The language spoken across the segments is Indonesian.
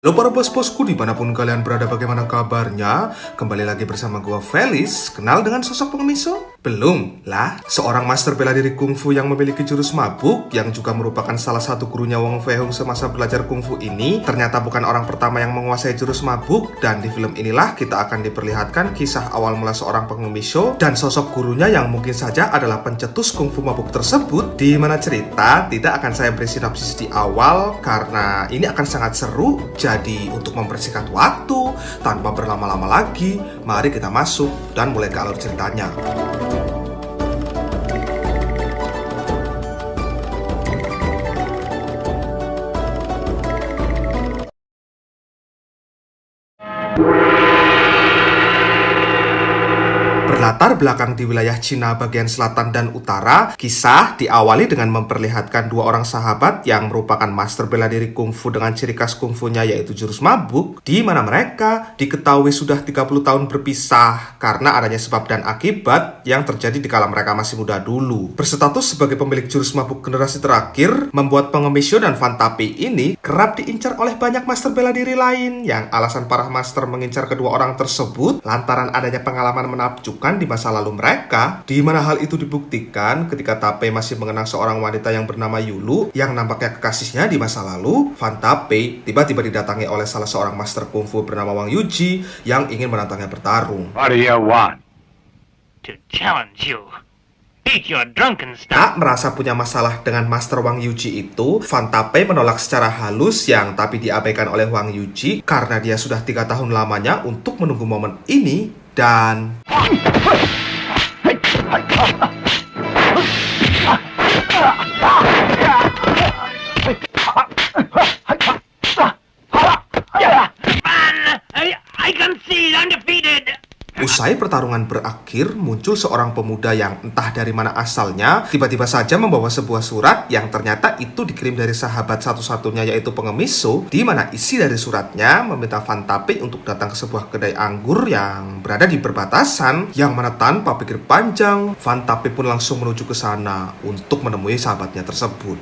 Halo para bos-bosku dimanapun kalian berada, bagaimana kabarnya? Kembali lagi bersama gua Felis. Kenal dengan sosok pengemiso? Belum lah, seorang master bela diri kungfu yang memiliki jurus mabuk yang juga merupakan salah satu gurunya Wong Fei Hung semasa belajar kungfu ini ternyata bukan orang pertama yang menguasai jurus mabuk. Dan di film inilah kita akan diperlihatkan kisah awal mula seorang pengemiso dan sosok gurunya yang mungkin saja adalah pencetus kungfu mabuk tersebut. Di mana cerita tidak akan saya beri sinopsis di awal karena ini akan sangat seru. Jadi untuk mempersingkat waktu tanpa berlama-lama lagi, mari kita masuk dan mulai ke alur ceritanya. Berlatar belakang di wilayah Cina bagian selatan dan utara, kisah diawali dengan memperlihatkan dua orang sahabat yang merupakan master bela diri kungfu dengan ciri khas kungfunya yaitu jurus mabuk, di mana mereka diketahui sudah 30 tahun berpisah karena adanya sebab dan akibat yang terjadi di kala mereka masih muda dulu. Berstatus sebagai pemilik jurus mabuk generasi terakhir, membuat pengemisio dan Fantapi ini kerap diincar oleh banyak master bela diri lain yang alasan para master mengincar kedua orang tersebut lantaran adanya pengalaman menakjubkan di masa lalu mereka, di mana hal itu dibuktikan ketika Tape masih mengenang seorang wanita yang bernama Yulu yang nampaknya kekasihnya di masa lalu. Fantape tiba-tiba didatangi oleh salah seorang master kungfu bernama Wang Yuji yang ingin menantangnya bertarung. What do you want? To challenge you. Beat your drunken Tak stuff. merasa punya masalah dengan Master Wang Yuji itu, Fantape menolak secara halus yang tapi diabaikan oleh Wang Yuji karena dia sudah 3 tahun lamanya untuk menunggu momen ini. Dan I can see it undefeated. usai pertarungan berakhir, muncul seorang pemuda yang entah dari mana asalnya, tiba-tiba saja membawa sebuah surat yang ternyata itu dikirim dari sahabat satu-satunya yaitu Pengemiso, di mana isi dari suratnya meminta Fantape untuk datang ke sebuah kedai anggur yang berada di perbatasan, yang mana tanpa pikir panjang, Fantape pun langsung menuju ke sana untuk menemui sahabatnya tersebut.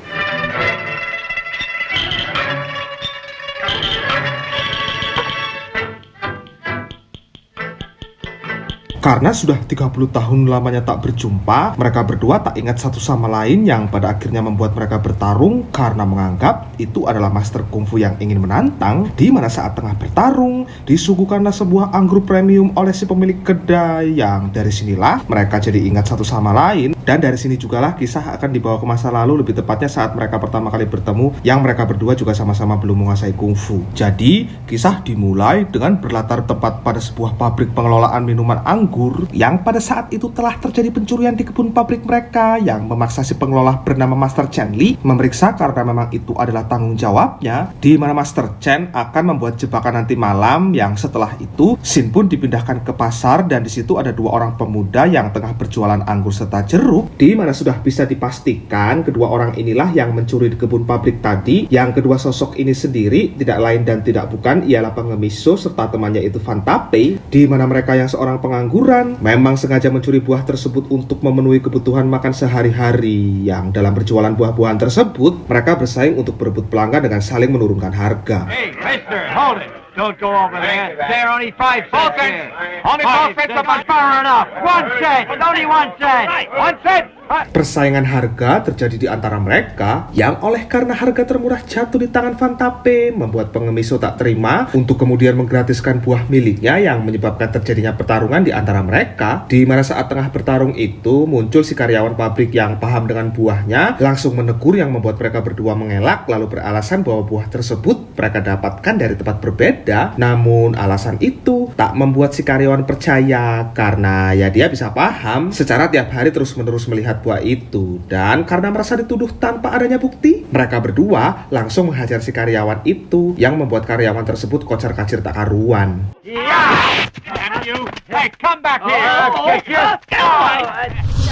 Karena sudah 30 tahun lamanya tak berjumpa, mereka berdua tak ingat satu sama lain yang pada akhirnya membuat mereka bertarung karena menganggap itu adalah master kungfu yang ingin menantang, di mana saat tengah bertarung, disuguhkanlah sebuah anggur premium oleh si pemilik kedai yang dari sinilah mereka jadi ingat satu sama lain. Dan dari sini jugalah kisah akan dibawa ke masa lalu, lebih tepatnya saat mereka pertama kali bertemu yang mereka berdua juga sama-sama belum menguasai kungfu. Jadi, kisah dimulai dengan berlatar tepat pada sebuah pabrik pengelolaan minuman anggur yang pada saat itu telah terjadi pencurian di kebun pabrik mereka yang memaksa si pengelola bernama Master Chen Li memeriksa karena memang itu adalah tanggung jawabnya, di mana Master Chen akan membuat jebakan nanti malam yang setelah itu Shin pun dipindahkan ke pasar dan di situ ada dua orang pemuda yang tengah berjualan anggur serta jeruk, di mana sudah bisa dipastikan kedua orang inilah yang mencuri di kebun pabrik tadi. Yang kedua sosok ini sendiri tidak lain dan tidak bukan ialah Pengemiso serta temannya itu Fantape, di mana mereka yang seorang pengangguran memang sengaja mencuri buah tersebut untuk memenuhi kebutuhan makan sehari-hari. Yang dalam berjualan buah-buahan tersebut mereka bersaing untuk berebut pelanggan dengan saling menurunkan harga. Hey, mister, hold it. Don't go over there. They're only 5 cents. here. Only 5 cents about far enough. 1 cent. It's only 1 cent. 1 cent. Persaingan harga terjadi di antara mereka yang oleh karena harga termurah jatuh di tangan Fantape membuat Pengemiso tak terima untuk kemudian menggratiskan buah miliknya yang menyebabkan terjadinya pertarungan di antara mereka, di mana saat tengah bertarung itu muncul si karyawan pabrik yang paham dengan buahnya langsung menegur yang membuat mereka berdua mengelak lalu beralasan bahwa buah tersebut mereka dapatkan dari tempat berbeda. Namun alasan itu tak membuat si karyawan percaya karena ya dia bisa paham secara tiap hari terus-menerus melihat buah itu, dan karena merasa dituduh tanpa adanya bukti, mereka berdua langsung menghajar si karyawan itu yang membuat karyawan tersebut kocar-kacir tak karuan. Yeah! Damn you! Hey, come back here! I'll kick you!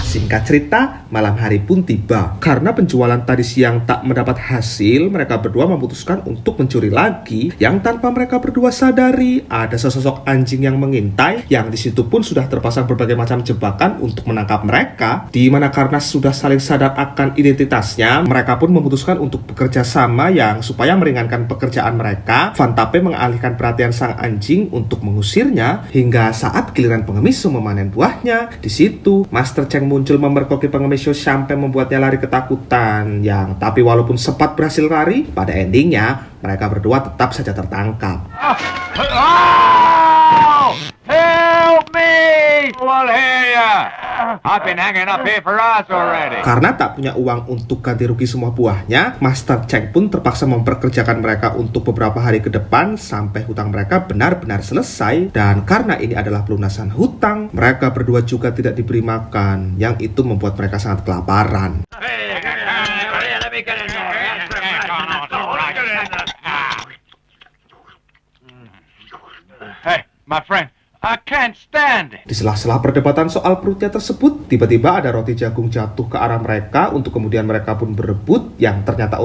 Singkat cerita, malam hari pun tiba. Karena penjualan tadi siang tak mendapat hasil, mereka berdua memutuskan untuk mencuri lagi. Yang tanpa mereka berdua sadari, ada sesosok anjing yang mengintai, yang disitu pun sudah terpasang berbagai macam jebakan untuk menangkap mereka. Di mana karena sudah saling sadar akan identitasnya, mereka pun memutuskan untuk bekerja sama yang supaya meringankan pekerjaan mereka. Van Tape mengalihkan perhatian sang anjing untuk mengusirnya, hingga saat giliran pengemis memanen buahnya. Di situ, Master Cheng muncul memergoki pengemis Yo sampai membuatnya lari ketakutan. Tapi walaupun sempat berhasil lari, pada endingnya mereka berdua tetap saja tertangkap. Oh! Help me! Well, here I've been hanging up here for hours already. Karena tak punya uang untuk ganti rugi semua buahnya, Master Cheng pun terpaksa memperkerjakan mereka untuk beberapa hari ke depan sampai hutang mereka benar-benar selesai. Dan karena ini adalah pelunasan hutang, mereka berdua juga tidak diberi makan, yang itu membuat mereka sangat kelaparan. Hey, my friend, I can't stand it. Di sela-sela perdebatan soal perutnya tersebut, tiba-tiba ada roti jagung jatuh ke arah mereka untuk kemudian mereka pun berebut, yang ternyata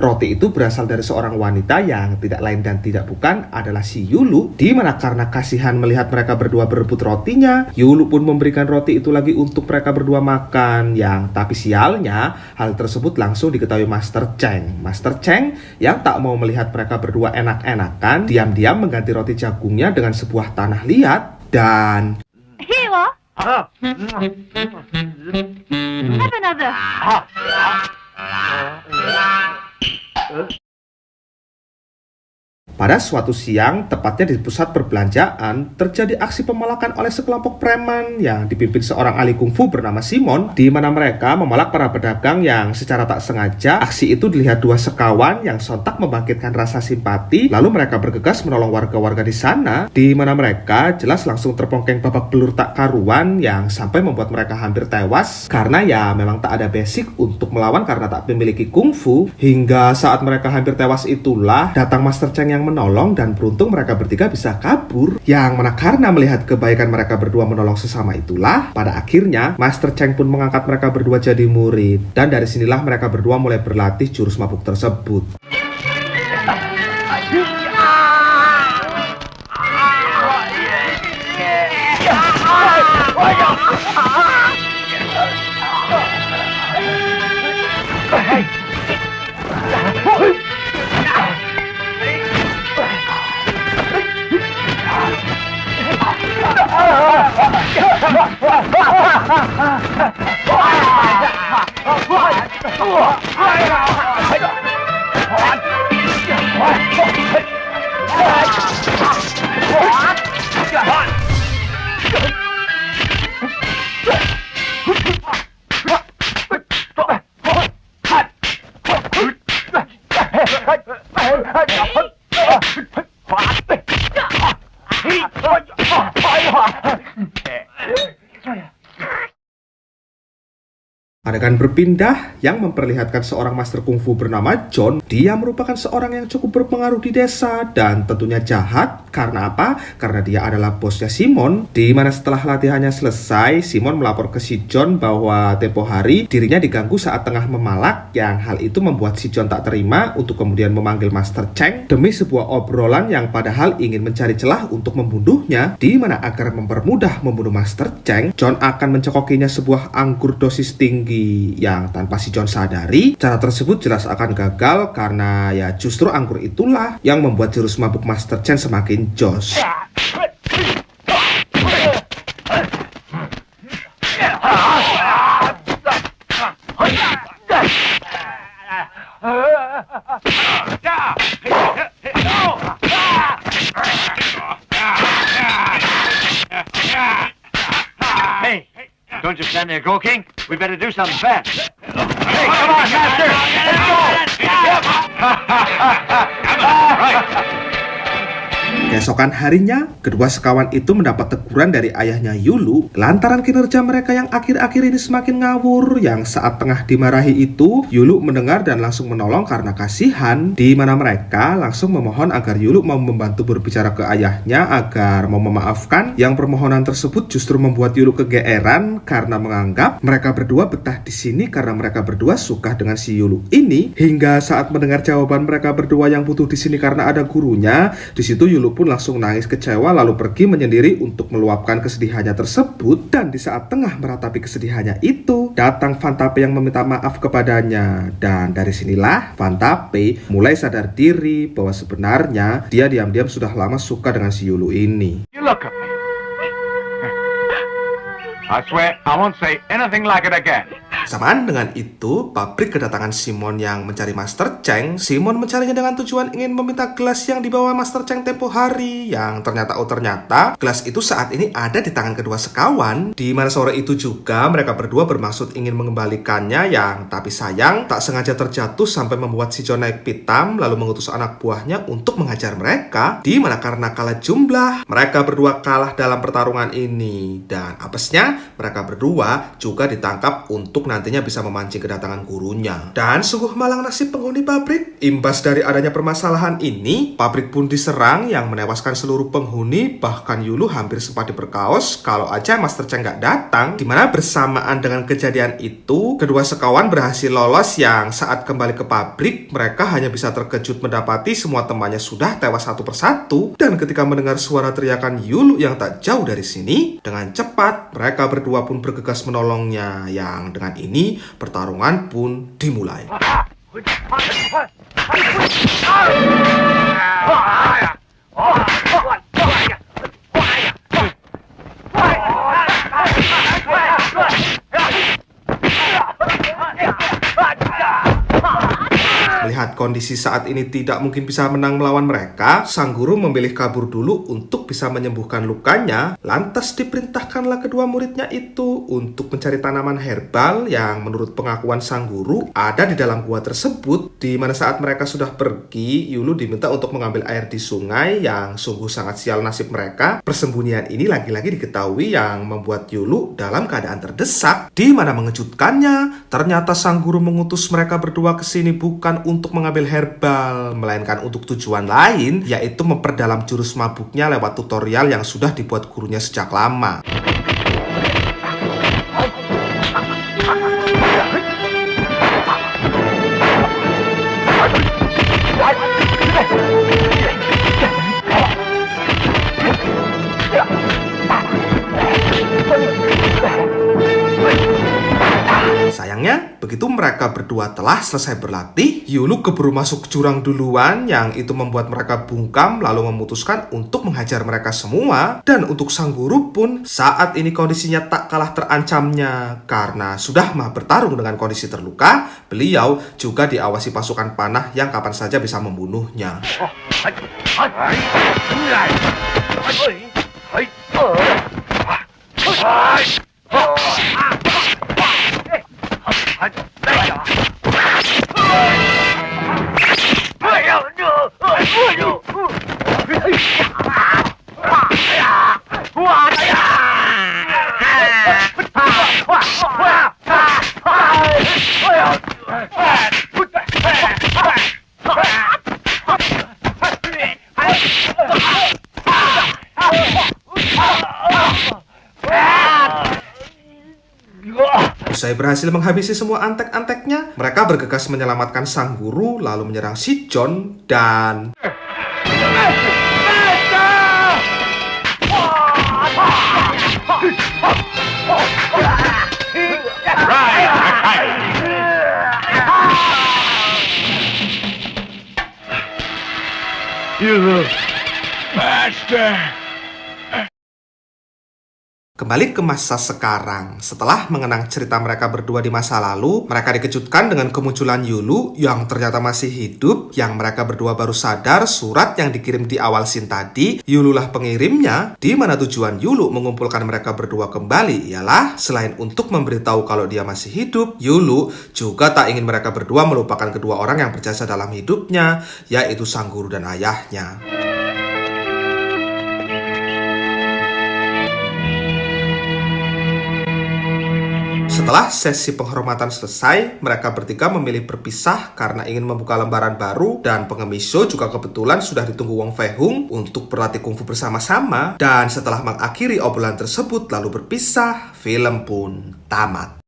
roti itu berasal dari seorang wanita yang tidak lain dan tidak bukan adalah si Yulu. Di mana karena kasihan melihat mereka berdua berebut rotinya, Yulu pun memberikan roti itu lagi untuk mereka berdua makan. Tapi sialnya, hal tersebut langsung diketahui Master Cheng. Master Cheng yang tak mau melihat mereka berdua enak-enakan, diam-diam mengganti roti jagungnya dengan sebuah tanah liat. Dan Here you are. Have another. pada suatu siang, tepatnya di pusat perbelanjaan, terjadi aksi pemalakan oleh sekelompok preman yang dipimpin seorang ahli kungfu bernama Simon, di mana mereka memalak para pedagang yang secara tak sengaja. Aksi itu dilihat dua sekawan yang sontak membangkitkan rasa simpati, lalu mereka bergegas menolong warga-warga di sana, di mana mereka jelas langsung terpongkeng babak belur tak karuan yang sampai membuat mereka hampir tewas, karena ya memang tak ada basic untuk melawan karena tak memiliki kungfu. Hingga saat mereka hampir tewas itulah datang Master Cheng yang menolong, dan beruntung mereka bertiga bisa kabur. Yang mana karena melihat kebaikan mereka berdua menolong sesama itulah, pada akhirnya Master Cheng pun mengangkat mereka berdua jadi murid. Dan dari sinilah mereka berdua mulai berlatih jurus mabuk tersebut. Adegan berpindah yang memperlihatkan seorang master kungfu bernama John. Dia merupakan seorang yang cukup berpengaruh di desa dan tentunya jahat. Karena apa? Karena dia adalah bosnya Simon. Di mana setelah latihannya selesai, Simon melapor ke si John bahwa tempo hari dirinya diganggu saat tengah memalak. Yang hal itu membuat si John tak terima untuk kemudian memanggil Master Cheng demi sebuah obrolan yang padahal ingin mencari celah untuk membunuhnya. Di mana agar mempermudah membunuh Master Cheng, John akan mencekokinya sebuah anggur dosis tinggi yang tanpa si John sadari, cara tersebut jelas akan gagal karena ya justru anggur itulah yang membuat jurus mabuk Master Cheng semakin jos. Hey, don't just stand there, Go King. We better do something fast. Hey, come on, Master! Let's go! Right. Keesokan harinya, kedua sekawan itu mendapat teguran dari ayahnya Yulu lantaran kinerja mereka yang akhir-akhir ini semakin ngawur. Yang saat tengah dimarahi itu, Yulu mendengar dan langsung menolong karena kasihan, di mana mereka langsung memohon agar Yulu mau membantu berbicara ke ayahnya agar mau memaafkan. Yang permohonan tersebut justru membuat Yulu kegeeran karena menganggap mereka berdua betah di sini karena mereka berdua suka dengan si Yulu ini. Hingga saat mendengar jawaban mereka berdua yang butuh di sini karena ada gurunya, di situ Yulu pun langsung nangis kecewa lalu pergi menyendiri untuk meluapkan kesedihannya tersebut. Dan di saat tengah meratapi kesedihannya itu, datang Vantape yang meminta maaf kepadanya. Dan dari sinilah Vantape mulai sadar diri bahwa sebenarnya dia diam-diam sudah lama suka dengan si Yulu ini. You look at me. I swear I won't say anything like it again. Samaan dengan itu, pabrik kedatangan Simon yang mencari Master Cheng. Simon mencarinya dengan tujuan ingin meminta gelas yang dibawa Master Cheng tempo hari. Yang ternyata gelas itu saat ini ada di tangan kedua sekawan. Di mana sore itu juga mereka berdua bermaksud ingin mengembalikannya, yang tapi sayang tak sengaja terjatuh sampai membuat si John naik pitam lalu mengutus anak buahnya untuk menghajar mereka. Di mana karena kalah jumlah, mereka berdua kalah dalam pertarungan ini. Dan apesnya, mereka berdua juga ditangkap untuk nantinya bisa memancing kedatangan gurunya. Dan sungguh malang nasib penghuni pabrik. Imbas dari adanya permasalahan ini, pabrik pun diserang yang menewaskan seluruh penghuni. Bahkan Yulu hampir sempat diperkaos kalau aja Master Cheng nggak datang. Dimana bersamaan dengan kejadian itu, kedua sekawan berhasil lolos. Yang saat kembali ke pabrik, mereka hanya bisa terkejut mendapati semua temannya sudah tewas satu persatu. Dan ketika mendengar suara teriakan Yulu yang tak jauh dari sini, dengan cepat mereka berdua pun bergegas menolongnya. Yang dengan ini pertarungan pun dimulai. Melihat kondisi saat ini tidak mungkin bisa menang melawan mereka, sang guru memilih kabur dulu untuk bisa menyembuhkan lukanya. Lantas diperintahkanlah kedua muridnya itu untuk mencari tanaman herbal yang menurut pengakuan sang guru ada di dalam gua tersebut. Di mana saat mereka sudah pergi, Yulu diminta untuk mengambil air di sungai. Yang sungguh sangat sial nasib mereka. Persembunyian ini lagi-lagi diketahui yang membuat Yulu dalam keadaan terdesak. Di mana mengejutkannya, ternyata sang guru mengutus mereka berdua ke sini bukan untuk mengambil herbal, melainkan untuk tujuan lain, yaitu memperdalam jurus mabuknya lewat tutorial yang sudah dibuat gurunya sejak lama. Sayangnya, begitu mereka berdua telah selesai berlatih, Yulu keburu masuk jurang duluan, yang itu membuat mereka bungkam lalu memutuskan untuk menghajar mereka semua. Dan untuk sang guru pun saat ini kondisinya tak kalah terancamnya. Karena sudah mah bertarung dengan kondisi terluka, beliau juga diawasi pasukan panah yang kapan saja bisa membunuhnya. Usai berhasil menghabisi semua antek-anteknya, mereka bergegas menyelamatkan sang guru lalu menyerang si John dan... You bastard! Kembali ke masa sekarang. Setelah mengenang cerita mereka berdua di masa lalu, mereka dikejutkan dengan kemunculan Yulu yang ternyata masih hidup. Yang mereka berdua baru sadar surat yang dikirim di awal scene tadi, Yululah pengirimnya. Di mana tujuan Yulu mengumpulkan mereka berdua kembali ialah selain untuk memberitahu kalau dia masih hidup, Yulu juga tak ingin mereka berdua melupakan kedua orang yang berjasa dalam hidupnya, yaitu sang guru dan ayahnya. Setelah sesi penghormatan selesai, mereka bertiga memilih berpisah karena ingin membuka lembaran baru, dan pengemis juga kebetulan sudah ditunggu Wong Fei Hung untuk berlatih kungfu bersama-sama. Dan setelah mengakhiri obrolan tersebut lalu berpisah, film pun tamat.